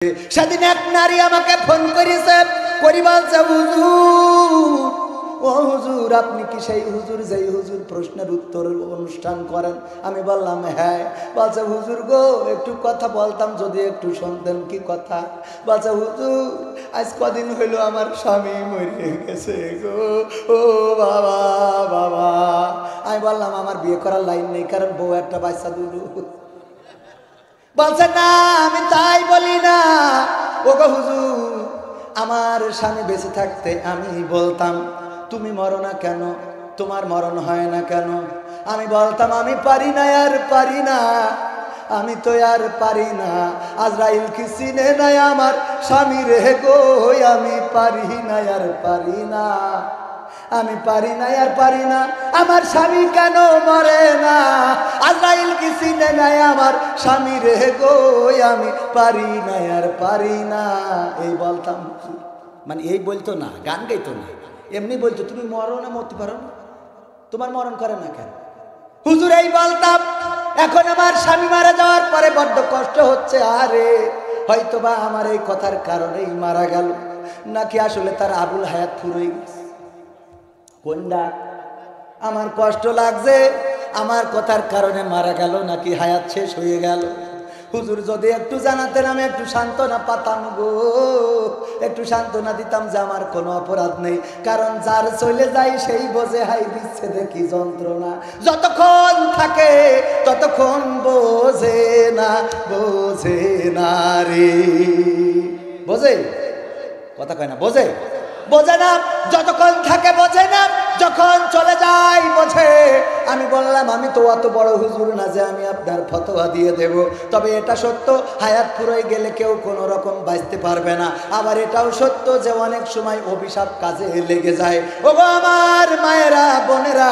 সেদিন এক নারী আমাকে ফোন করেছে, করি বলছে, হুজুর, ও হুজুর, আপনি কি সেই হুজুর যেই হুজুর প্রশ্নের উত্তর অনুষ্ঠান করেন? আমি বললাম হ্যাঁ। বলছে, হুজুর গো, একটু কথা বলতাম যদি একটু শুনতেন। কি কথা? বলছে, হুজুর, আজ কদিন হইল আমার স্বামী মরে গেছে গো, ও বাবা বাবা। আমি বললাম আমার বিয়ে করার লাইন নেই, কারণ বউ একটা বাচ্চা দুটো। বলছে, না, আমি তাই বলি না। ও গো হুজুর, আমার স্বামী বেঁচে থাকতে আমি বলতাম তুমি মরো না কেন, তোমার মরণ হয় না কেন? আমি বলতাম আমি পারি না, আর পারি না, আমি তো আর পারি না। আজরাইল কি চিনে নাই আমার স্বামী রে গো, আমি পারি না, আর পারি না, আমি পারি না, আর পারি না, আমার স্বামী কেন মরে না? আজরাইল কি চিনে নাই আমার স্বামী রে গো, আমি পারি না, আর পারি না। এই বলতাম, মানে এই বলতো না, গান গাইতো না, এমনি বলতো তুমি মরো না, মরতে পারো না, তোমার মরণ করে না কেন? হুজুর এই বলতাম। এখন আমার স্বামী মারা যাওয়ার পরে বড্ড কষ্ট হচ্ছে। আরে হয়তোবা আমার এই কথার কারণেই মারা গেল, নাকি আসলে তার আবুল হায়াত ফুরোই গেছে। কোনটা? আমার কষ্ট লাগছে আমার কথার কারণে মারা গেল, নাকি হায়াত শেষ হয়ে গেল? হুজুর যদি একটু জানাতেন, আমি একটু সান্ত্বনা পাতাম গো, একটু সান্ত্বনা দিতাম যে আমার কোনো অপরাধ নেই। কারণ যার চলে যায় সেই বোঝে হাই দিচ্ছে দেখি যন্ত্রণা, যতক্ষণ থাকে ততক্ষণ বোঝে না, বোঝে না রে। বোঝে? কথা কয় না, বোঝে? বোঝে না, যতক্ষণ থাকে বোঝে না, যখন চলে যায় বোঝে। আমি বললাম আমি তো অত বড় হুজুর না যে আমি আপনার ফতোয়া দিয়ে দেব, তবে এটা সত্য হায়াত পুরোই গেলে কেউ কোনো রকম বাঁচতে পারবে না। আবার এটাও সত্য যে অনেক সময় অভিশাপ কাজে লেগে যায়। ওগো আমার মায়েরা, বোনেরা,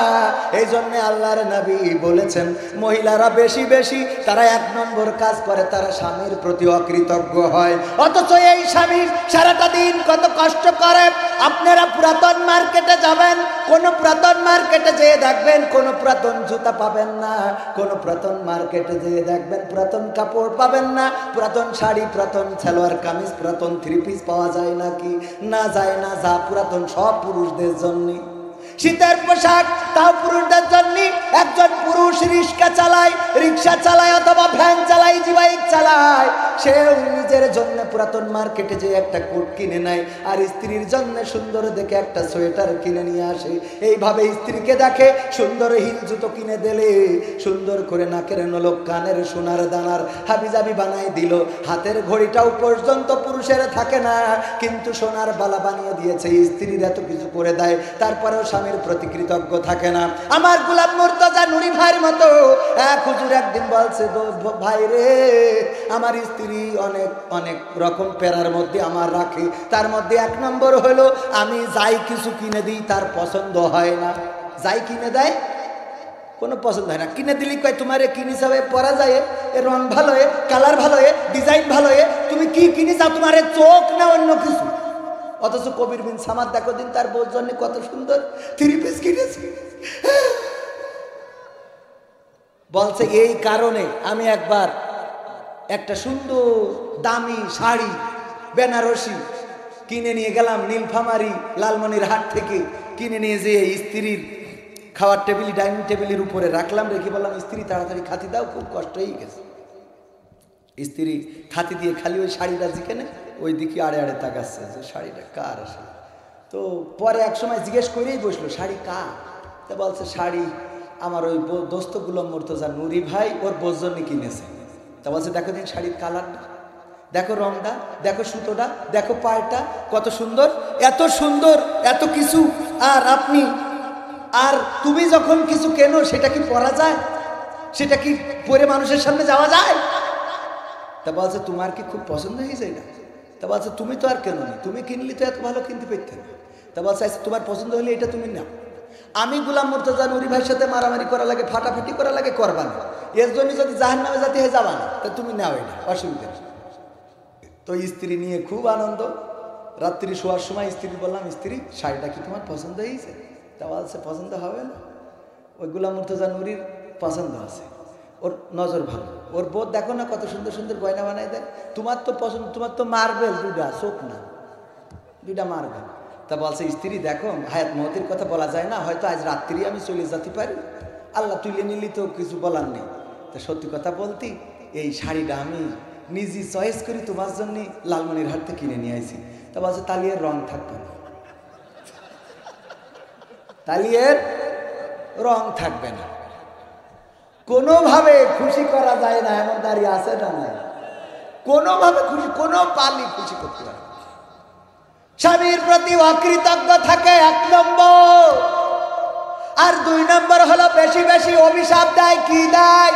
এই জন্য আল্লাহর নবী বলেছেন মহিলারা বেশি বেশি তারা এক নম্বর কাজ করে, তারা স্বামীর প্রতি অকৃতজ্ঞ হয়। অথচ এই স্বামী সারাটা দিন কত কষ্ট করে। আপনারা পুরাতন মার্কেটে যাবেন, কোন পুরাতন মার্কেটে যেয়ে দেখবেন কোন পুরাতন জুতা পাবেন না, কোন পুরাতন মার্কেটে যেয়ে দেখবেন পুরাতন কাপড় পাবেন না, পুরাতন শাড়ি, পুরাতন সালোয়ার কামিজ, পুরাতন থ্রি পিস পাওয়া যায় নাকি? না, যায় না। যা পুরাতন সব পুরুষদের জন্য। শীতের পোশাক তাও পুরুষদের জন্য। একজন পুরুষ রিক্সা চালায় অথবা ভ্যান চালায়, বাইক চালায়, সেও নিজের জন্য পুরাতন মার্কেটে যে একটা কোট কিনে নেয়, আর স্ত্রীর জন্য সুন্দর দেখে একটা সোয়েটার কিনে নিয়ে আসে। এইভাবে স্ত্রীকে দেখে সুন্দর হিল জুতো কিনে দিলে, সুন্দর করে নাকের নলক, কানের সোনার দানার হাবিজাবি বানায় দিল, হাতের ঘড়িটাও পর্যন্ত পুরুষের থাকে না, কিন্তু সোনার বালা বানিয়ে দিয়েছে, স্ত্রীর এত কিছু করে দেয়, তারপরেও স্বামীর প্রতি কৃতজ্ঞ থাকে না। আমার গোলাম মুর্তজা নুরি ভাইয়ের মতো এক হুজুর একদিন বলছে, ভাই রে, আমার স্ত্রী অনেক অনেক রকম প্যারার মধ্যে আমার রাখে, তার মধ্যে এক নম্বর হলো আমি যাই কিছু কিনে দিই তার পছন্দ হয় না। যাই কিনে দেয় কোনো পছন্দ হয় না। কিনে দিলি কয় তোমার কি হিসাবে পরা যায়, এর রং ভালো, কালার ভালো, ডিজাইন ভালো, তুমি কি কিনে যাও, তোমার চোখ না অন্য কিছু। অথচ কবির বিন সামাদ দেখো দিন তার বউর জন্য কত সুন্দর থ্রি পিস কিনেছি। বলছে এই কারণে আমি একবার একটা সুন্দর দামি শাড়ি বেনারসি কিনে নিয়ে গেলাম নীলফামারী লালমনির হাট থেকে, কিনে নিয়ে যেয়ে স্ত্রীর খাওয়ার টেবিল, ডাইনিং টেবিলের উপরে রাখলাম, রেখে বললাম স্ত্রী তাড়াতাড়ি খাতি দাও, খুব কষ্ট হয়ে গেছে। স্ত্রী খাতি দিয়ে খালি ওই শাড়িটা যেখানে ওই দিকে আড়ে আড়ে তাকাচ্ছে যে শাড়িটা কার আসে। তো পরে এক সময় জিজ্ঞেস করেই বসলো শাড়ি কার? তা বলছে শাড়ি আমার ওই দোস্ত গোলাম মুর্তজা নুরি ভাই ওর বোর জন্য কিনেছে। তা বলছে দেখো দিন শাড়ির কালারটা, দেখো রংটা, দেখো সুতোটা, দেখো পায়টা কত সুন্দর, এত সুন্দর এত কিছু, আর আপনি আর তুমি যখন কিছু কেনো সেটা কি পরা যায়? সেটা কি পরে মানুষের সামনে যাওয়া যায়? তা বলছে তোমার কি খুব পছন্দ হয়েছে এটা? তা বলছে তুমি তো আর কেন নি, তুমি কিনলে তো এত ভালো কিনতে পেতে না। তা বলছে তোমার পছন্দ হলে এটা তুমি নাও। আমি গোলাম মুর্তজা নুরি ভাইয়ের সাথে মারামারি করা লাগে, ফাটাফাটি করা লাগে, করবা না। এর জন্য যদি জাহান্নামে যেতে হয় যাবা না, তা তুমি নাও, এটা অসুবিধা নেই। তো স্ত্রী নিয়ে খুব আনন্দ। রাত্রি শোয়ার সময় স্ত্রী বললাম, স্ত্রী শাড়িটা কি তোমার পছন্দ হয়েছে? তা বলছে পছন্দ হবে না, ওই গোলাম মুর্তজা নুরির পছন্দ আছে, ওর নজর ভালো। ওর বোধ দেখো না কত সুন্দর সুন্দর গয়না বানাই দেয়। তোমার তো পছন্দ, তোমার তো মার্বেল দুইটা, চোখ না, দুইটা মার্বেল। তা বলছে স্ত্রী দেখো হায়াত মহতির কথা বলা যায় না, হয়তো আজ রাত্রি আমি চলে যেতে পারি, আল্লাহ তুলে নিলি তো কিছু বলার নেই। তা সত্যি কথা বলতি এই শাড়িটা আমি নিজে চয়েস করি তোমার জন্যে লালমনির হাট থেকে কিনে নিয়ে আসি। তা বলছে তালিয়ের রং থাকবে না, তালিয়ের রং থাকবে না, কোনোভাবে খুশি করা যায় না, এমন দাঁড়িয়ে আছে না নাই, কোনোভাবে খুশি, কোনো পালি খুশি করতে পারে। স্বামীর প্রতি অকৃতজ্ঞ থাকে 1 নম্বর, আর 2 নম্বর হলো বেশি বেশি অভিশাপ দেয়। কি দেয়?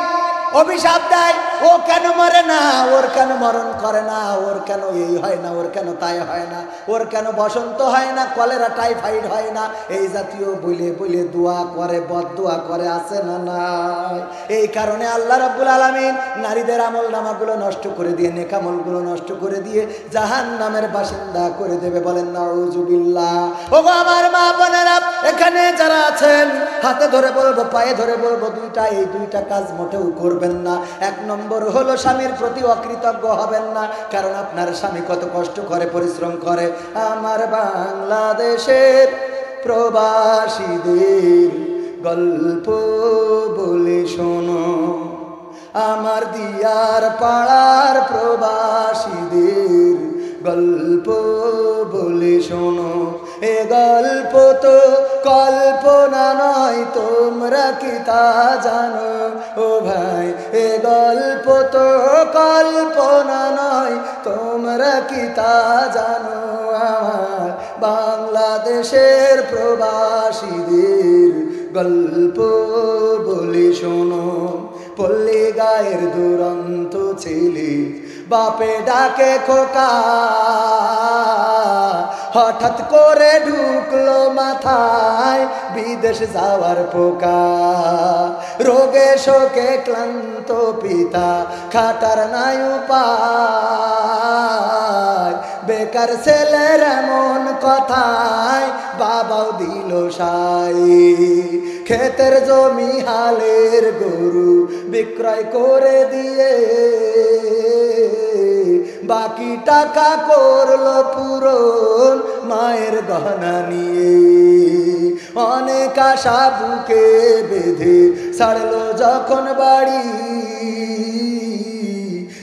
অভিশাপ দেয়, ও কেন মরে না, ওর কেন মরণ করে না, ওর কেন এই হয় না, ওর কেন তাই হয় না, ওর কেন বসন্ত হয় না, কলেরা টাইফয়েড হয় না, এই জাতীয় বলে বলে দোয়া করে, বদদোয়া করে, আছে না নাই? এই কারণে আল্লাহ রাব্বুল আলামিন নারীদের আমল নামাগুলো নষ্ট করে দিয়ে, নেক আমলগুলো নষ্ট করে দিয়ে জাহান্নামের বাসিন্দা করে দেবে। বলেন নাউজুবিল্লাহ। ওগো আমার মা বোনেরা, এখানে যারা আছেন হাতে ধরে বলবো, পায়ে ধরে বলবো, এই দুইটা কাজ মোটেও করবেন না। 1 নম্বর হলো স্বামীর প্রতি অকৃতজ্ঞ হবেন না, কারণ আপনার স্বামী কত কষ্ট করে, পরিশ্রম করে। আমার বাংলাদেশের প্রবাসীদের গল্প বলে শোনো, আমার দিয়ার পাড়ার প্রবাসীদের গল্প বলে শোনো। এ গল্প তো কল্পনা নয়, তোমরা কি তা জানো? ও ভাই, এ গল্প তো কল্পনা নয়, তোমরা কি তা জানো? আমার বাংলাদেশের প্রবাসীদের গল্প বলে শোনো। পল্লী গায়ের দুরন্ত ছেলে বাপে ডাকে খোকা, হঠাৎ করে ঢুকলো মাথায় বিদেশ যাওয়ার পোকা। রোগে শোকে ক্লান্ত পিতা খাটার নাই উপায়, বেকার ছেলের এমন কথায় বাবাও দিল সাই। ক্ষেতের জমি হালের গরু বিক্রয় করে দিয়ে বাকি টাকা করলো পূরণ মায়ের গহনা নিয়ে। অনেক আশা বুকে বেঁধে ছাড়লো যখন বাড়ি,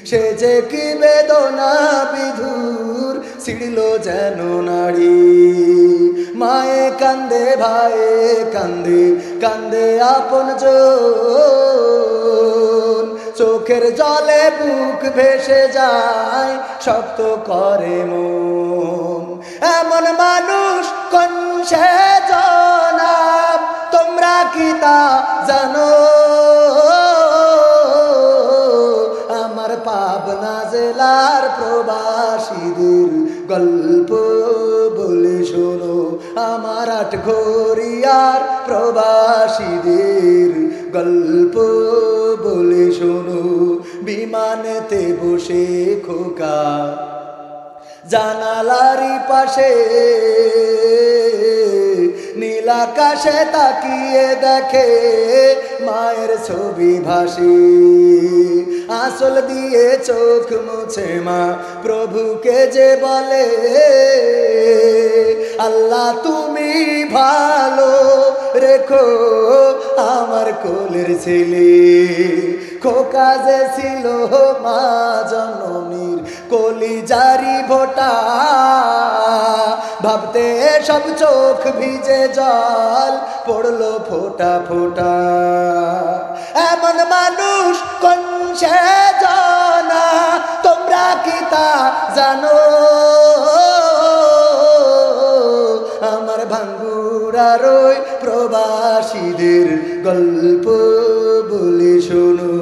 সে যে কি বেদনা বিধুর ছিড়ল যেন নারী। মায়ে কান্দে, ভাইয়ে কান্দে, কান্দে আপনজন, চোখের জলে বুক ভেসে যায়, শক্ত করে মন। এমন মানুষ কোন সে জনাব, তোমরা কি তা জানো? আমার পাবনা জেলার প্রবাসীদের গল্প বলে শোনো, আমার আটঘরিয়ার প্রবাসীদের গল্প বলে শোনো। বিমানেতে বসে খোকা জানালারি পাশে, নীল আকাশে তাকিয়ে দেখে মায়ের ছবি ভাসে। আঁচল দিয়ে চোখ মুছে মা প্রভুকে যে বলে, আল্লাহ তুমি ভালো রেখো আমার কোলের ছেলে। খোকা যে ছিল মা জননীর কলিজারি ভোটা, ভাবতে সব চোখ ভিজে জল পড়লো ফোটা ফোটা। এমন মানুষ কোন সে জানা, তোমরা কি তা জানো? আমার ভাঙ্গুরার ওই প্রবাসীদের গল্প বলে শোনো,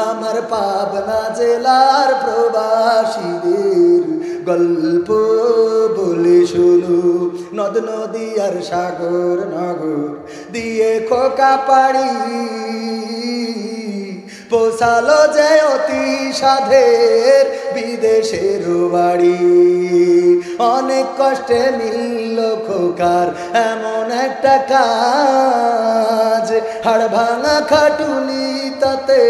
আমার পাবনা জেলার প্রবাসীদের গল্প বলে শোনো। নদ নদী আর সাগর নগর দিয়ে খোকা পাড়ি, পোষালো যে অতি সাধের বিদেশের বাড়ি। অনেক কষ্টে মিলল খোকার এমন একটা কাজ, হাড় ভাঙা খাটুনি তাতে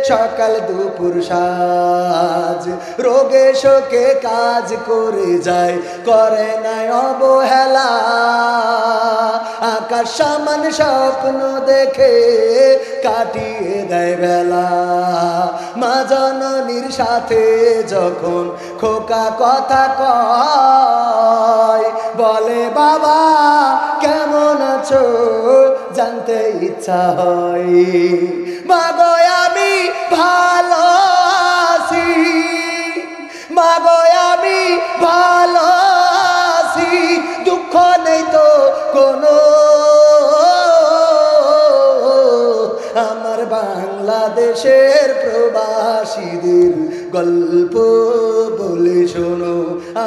সকাল দুপুর সাজ, রোগে শোকে কাজ করে যায় করে নাই অবহেলা, আকাশ সমান স্বপ্ন দেখে কাটিয়ে দেয় বেলা। মা জননীর সাথে যখন খোকা কথা কয়, বলে বাবা কেমন আছো জানতে ইচ্ছা হয়। মাগো আমি ভালো আছি, মাগো আমি ভালো আছি, দুঃখ নেই তো কোনো, আমার বাংলাদেশের প্রবাসীদের গল্প বলে শোনো,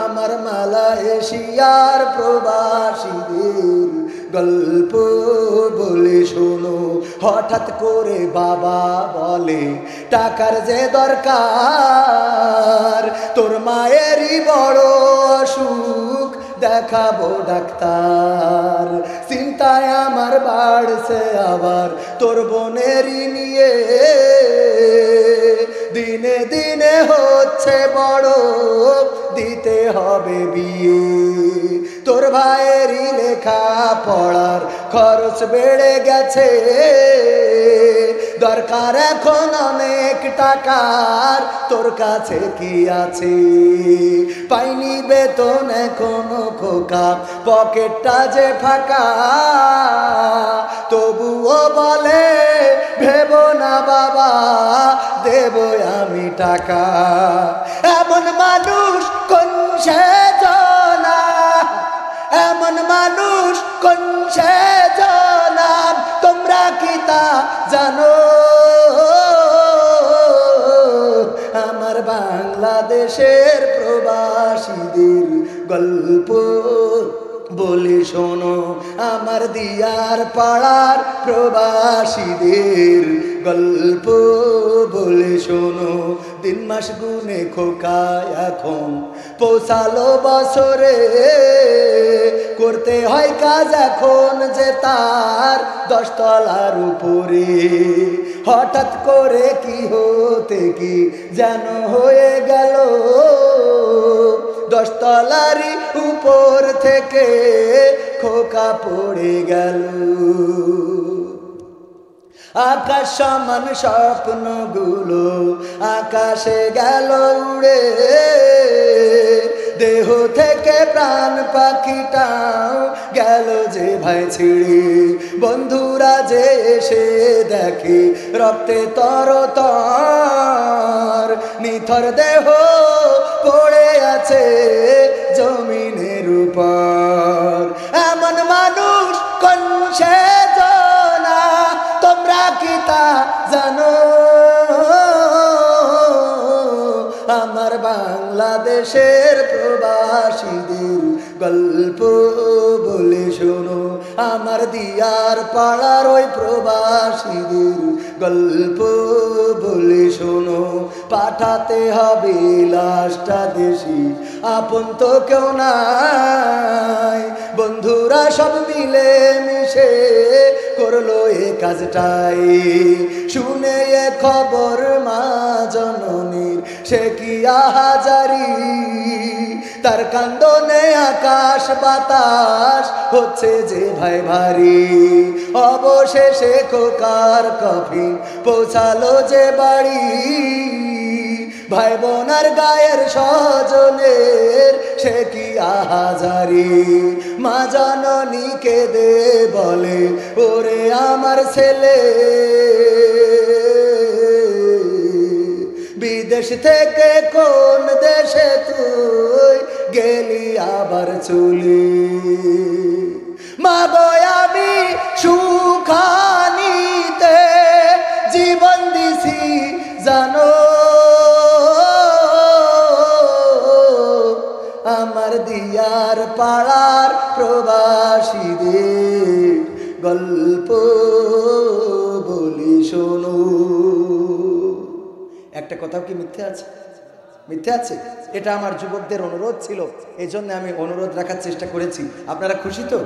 আমার মালয়েশিয়ার প্রবাসীদের গল্প বলে শোনো। হঠাৎ করে বাবা বলে টাকার যে দরকার, তোর মায়েরই বড় অসুখ দেখাবো ডাক্তার, চিন্তায় আমার বাড়ছে আবার তোর বোনেরই নিয়ে, দিনে দিনে হচ্ছে বড় দিতে হবে বিয়ে, তোর ভাইয়েরই লেখা পড়ার খরচ বেড়ে গেছে, দরকার এখন অনেক টাকার, তোর কাছে কি আছে? পাইনি বেতন এখনো খোকা, পকেটটা যে ফাঁকা, তবুও বলে ভেবো না বাবা দেব আমি টাকা। এমন মানুষ কোন সেজনা, এমন মানুষ কোন সেজনা, তোমরা কি তা জানো? আমার বাংলাদেশের প্রবাসীদের গল্প বলে শোনো, আমার দিয়ার পাড়ার প্রবাসীদের গল্প বলে শোনো। দিন মাস গুনে খোকা এখন পৌঁছালো বছরে, করতে হয় কাজ এখন যে তার 10 তলার উপরে, হঠাৎ করে কি হতে কি যেন হয়ে গেল, 10 তলারই উপর থেকে খোকা পড়ে গেল। আকাশ সমান স্বপ্নগুলো আকাশে গেল উড়ে, দেহ থেকে প্রাণ পাখিটাও গেল যে ভাই ছিঁড়ে, বন্ধুরা যে এসে দেখে রক্তে তরতর, নিথর দেহ পড়ে আছে জমিনের উপর। এমন মানুষ কোন সেজনা, তোমরা কি তা জানো? আমার বাংলাদেশের প্রবাসীদের গল্প বলে শোনো, আমার দিয়ার পাড়ার ওই প্রবাসীদের গল্প বলে শোনো। পাঠাতে হবে লাশটা দেশে, আপন তো কেউ নাই, বন্ধুরা সব মিলে মিশে করলো এ কাজটাই। শুনে এ খবর মা জননীর সে কি আহাজারি, তার কান্দনে আকাশ বাতাস হচ্ছে যে ভাই ভারী। অবশেষে খোকার কফিন পৌঁছালো যে বাড়ি, ভাই বোনার গায়ের স্বজনের সে কি আহাজারি। মা জননী কেঁদে বলে ওরে আমার ছেলে, বিদেশ থেকে কোন দেশে তুই গেলি আবার চলি। মাগো আমি সুখানিতে জীবন দিছি জানো, আমার দিয়ার পাড়ার প্রবাসীদের গল্প বলি শোনো। একটা কথাও কি মিথ্যে আছে? মিথ্যে আছে? এটা আমার যুবকদের অনুরোধ ছিল, এই জন্য আমি অনুরোধ রাখার চেষ্টা করেছি। আপনারা খুশি তো?